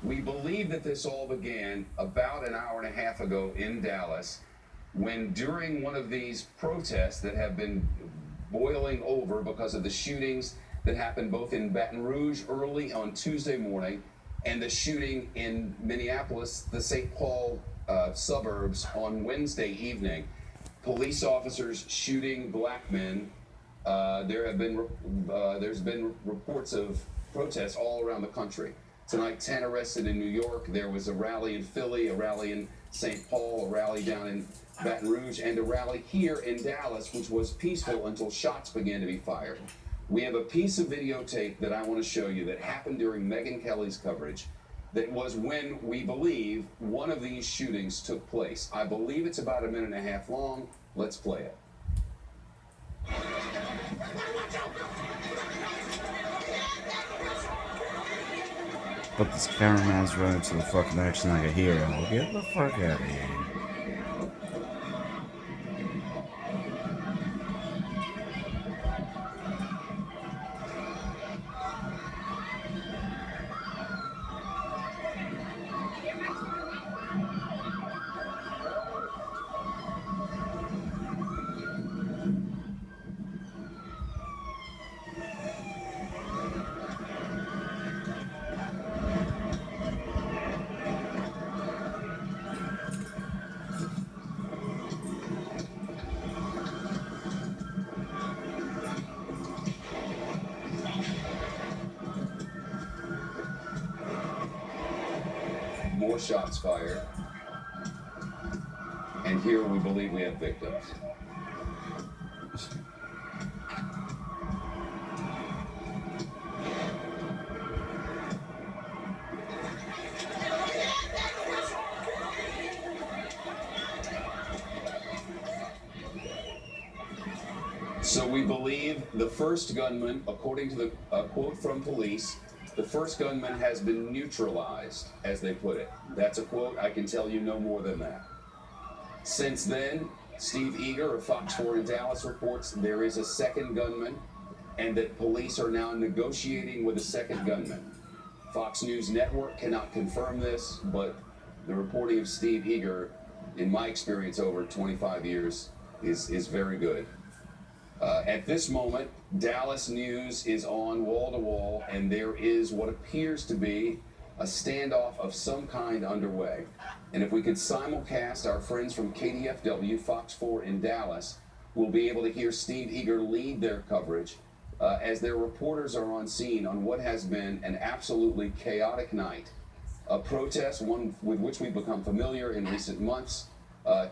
We believe that this all began about an hour and a half ago in Dallas, when during one of these protests that have been boiling over because of the shootings that happened both in Baton Rouge early on Tuesday morning and the shooting in Minneapolis, the St. Paul suburbs on Wednesday evening. Police officers shooting black men. There's been reports of protests all around the country. Tonight, 10 arrested in New York. There was a rally in Philly, a rally in St. Paul, a rally down in Baton Rouge, and a rally here in Dallas, which was peaceful until shots began to be fired. We have a piece of videotape that I want to show you that happened during Megyn Kelly's coverage. That was when we believe one of these shootings took place. I believe it's about a minute and a half long. Let's play it. But this cameraman's running to the fucking action like a hero. Get the fuck out of here. More shots fired. And here we believe we have victims. So we believe the first gunman, according to the quote from police, the first gunman has been neutralized, as they put it. That's a quote. I can tell you no more than that. Since then, Steve Eager of Fox 4 in Dallas reports there is a second gunman and that police are now negotiating with a second gunman. Fox News Network cannot confirm this, but the reporting of Steve Eager, in my experience over 25 years, is very good. At this moment, Dallas news is on wall to wall, and there is what appears to be a standoff of some kind underway. And if we could simulcast our friends from KDFW, Fox 4 in Dallas, we'll be able to hear Steve Eager lead their coverage as their reporters are on scene on what has been an absolutely chaotic night. A protest, one with which we've become familiar in recent months,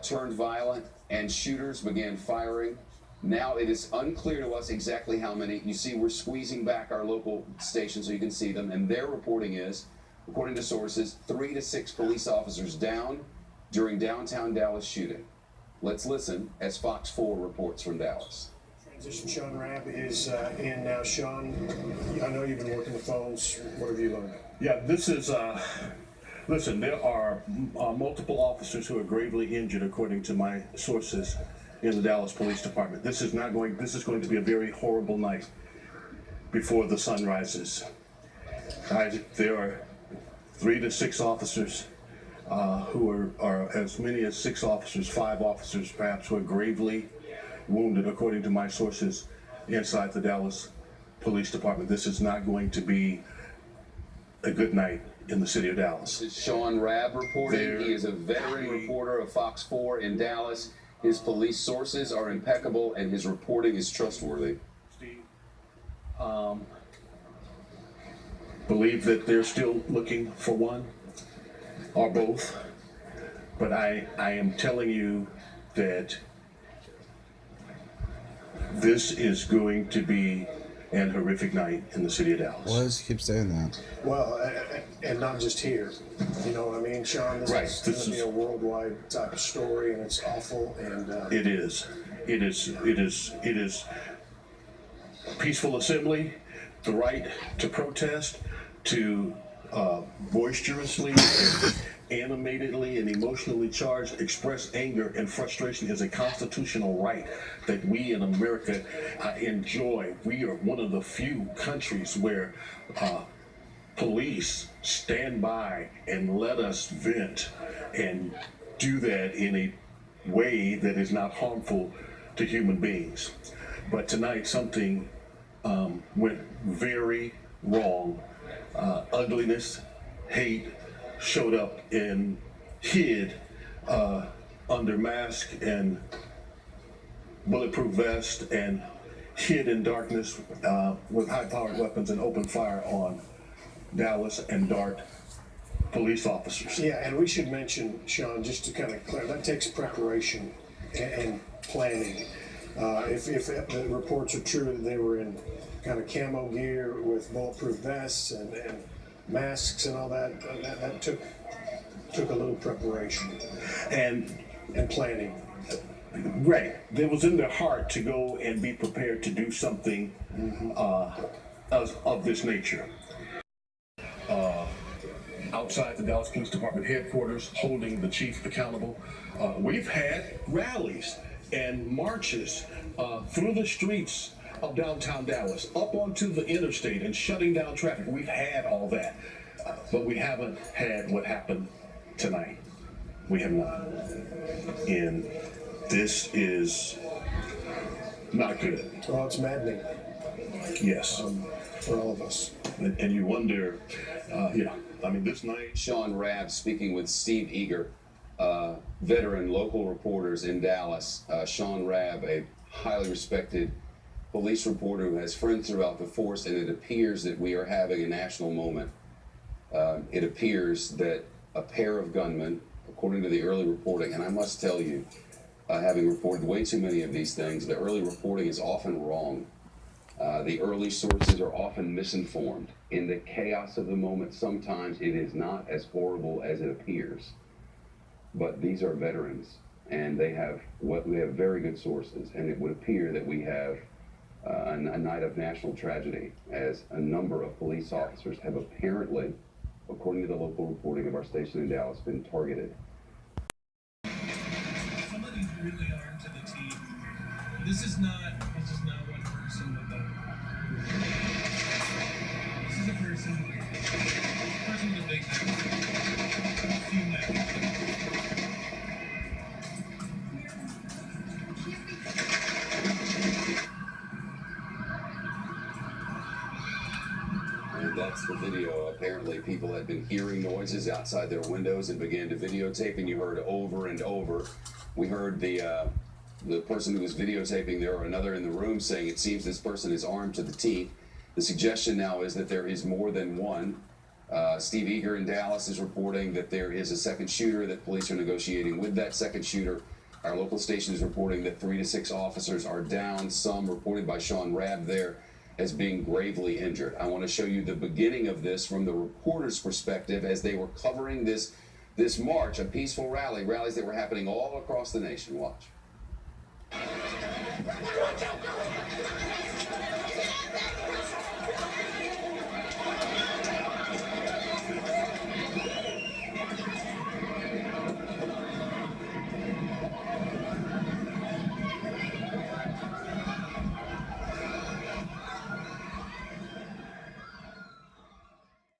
turned violent, and shooters began firing. Now it is unclear to us exactly how many. You see, we're squeezing back our local stations so you can see them, and their reporting is, according to sources, 3 to 6 police officers down during downtown Dallas shooting. Let's listen as Fox 4 reports from Dallas. Transition Sean Rabb is in now. Sean, I know you've been working the phones. What have you learned? Yeah, this is, listen, there are multiple officers who are gravely injured, according to my sources in the Dallas Police Department. This is going to be a very horrible night before the sun rises. There are 3 to 6 officers who are as many as 6 officers, 5 officers perhaps, who are gravely wounded, according to my sources inside the Dallas Police Department. This is not going to be a good night in the city of Dallas. This is Sean Rabb reporting. He is a veteran reporter of Fox 4 in Dallas. His police sources are impeccable, and his reporting is trustworthy. Steve, believe that they're still looking for one or both, but I am telling you that this is going to be an horrific night in the city of Dallas. Why does he keep saying that? Well, and not just here. You know what I mean, Sean? This is going to be a worldwide type of story, and it's awful. And it is peaceful assembly, the right to protest, to boisterously, animatedly, and emotionally charged express anger and frustration is a constitutional right that we in America enjoy. We are one of the few countries where police stand by and let us vent and do that in a way that is not harmful to human beings. But tonight something went very wrong. Ugliness, hate showed up and hid under mask and bulletproof vest and hid in darkness with high-powered weapons and opened fire on Dallas and Dart police officers. Yeah, and we should mention, Sean, just to kind of clarify, that takes preparation and planning. If the reports are true that they were in kind of camo gear with bulletproof vests and masks and all that, that took a little preparation And planning. right, there was in their heart to go and be prepared to do something of this nature. Outside the Dallas Police Department headquarters, holding the chief accountable, we've had rallies and marches through the streets of downtown Dallas, up onto the interstate and shutting down traffic. We've had all that, but we haven't had what happened tonight. We have not. And this is not good. Well, it's maddening Yes. for all of us. And you wonder, yeah, I mean, this night. Sean Rabb speaking with Steve Eager, veteran local reporters in Dallas. Sean Rabb, a highly respected police reporter who has friends throughout the force, and it appears that we are having a national moment. It appears that a pair of gunmen, according to the early reporting, and I must tell you, having reported way too many of these things, the early reporting is often wrong. The early sources are often misinformed. In the chaos of the moment, sometimes it is not as horrible as it appears. But these are veterans, and we have very good sources, and it would appear that we have a night of national tragedy, as a number of police officers have apparently, according to the local reporting of our station in Dallas, been targeted. Somebody's really armed to the teeth. This is not one person with a. This is a person with a big neck. A few necks. And that's the video. Apparently people had been hearing noises outside their windows and began to videotape, and you heard over and over. We heard the person who was videotaping there, or another in the room, saying it seems this person is armed to the teeth. The suggestion now is that there is more than one. Steve Eager in Dallas is reporting that there is a second shooter, that police are negotiating with that second shooter. Our local station is reporting that 3 to 6 officers are down, some reported by Sean Rabb there as being gravely injured. I want to show you the beginning of this from the reporter's perspective as they were covering this march, a peaceful rallies that were happening all across the nation. Watch.